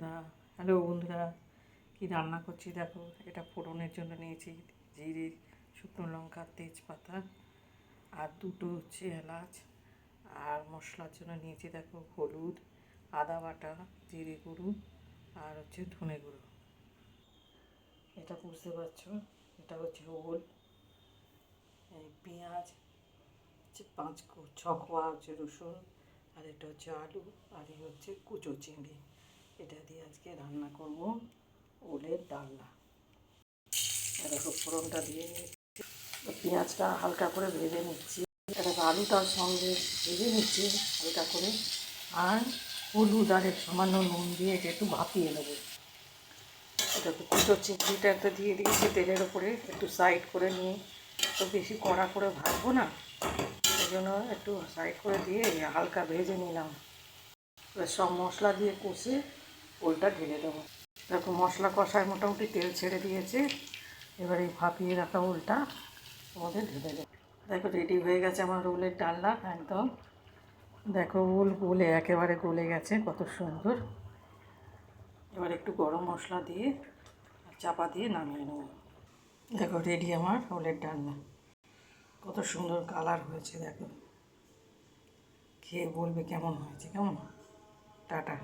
বন্ধুরা, হ্যালো বন্ধুরা, কি রান্না করছি দেখো। এটা ফোড়নের জন্য নিয়েছি জিরে, শুকনো লঙ্কা, তেজপাতা আর দুটো হচ্ছে এলাচ। আর মশলার জন্য নিয়েছি দেখো হলুদ, আদা বাটা, জিরে গুঁড়ো আর হচ্ছে ধনে গুঁড়ো। এটা বুঝতে পারছো, এটা হচ্ছে ওল, এই পেঁয়াজ হচ্ছে 5-6 কোয়া হচ্ছে রসুন, আর এটা হচ্ছে আলু, আর এই হচ্ছে কুচো চিংড়ি। এটা দিয়ে আজকে রান্না করব ওলের ডালনা। দেখো ফোড়নটা দিয়ে পেঁয়াজটা হালকা করে ভেজে নিচ্ছি, এটা আলুটার সঙ্গে ভেজে নিচ্ছি হালকা করে, আর হলুদ আর সামান্য নুন দিয়ে এটা একটু ভাপিয়ে নেবো। এটা কুচো চিংড়িটা একটা দিয়ে দিয়েছি তেলের ওপরে, একটু সাইড করে নিয়ে, তো বেশি কড়া করে ভাজবো না, এই জন্য একটু সাইড করে দিয়ে হালকা ভেজে নিলাম। এবার সব মশলা দিয়ে কষে ওলটা ঢেলে দেবো। দেখো মশলা কষায় মোটামুটি তেল ছেড়ে দিয়েছে, এবার এই ভাপিয়ে রাখা ওলটা ওদের ঢেলে দেবো। দেখো রেডি হয়ে গেছে আমার ওলের ডালনা একদম। দেখো ওল গলে একেবারে গলে গেছে, কত সুন্দর। এবার একটু গরম মশলা দিয়ে চাপা দিয়ে নামিয়ে নেব। দেখো রেডি আমার ওলের ডালনা, কত সুন্দর কালার হয়েছে। দেখো খেয়ে বলবে কেমন হয়েছে, কেমন। টাটা।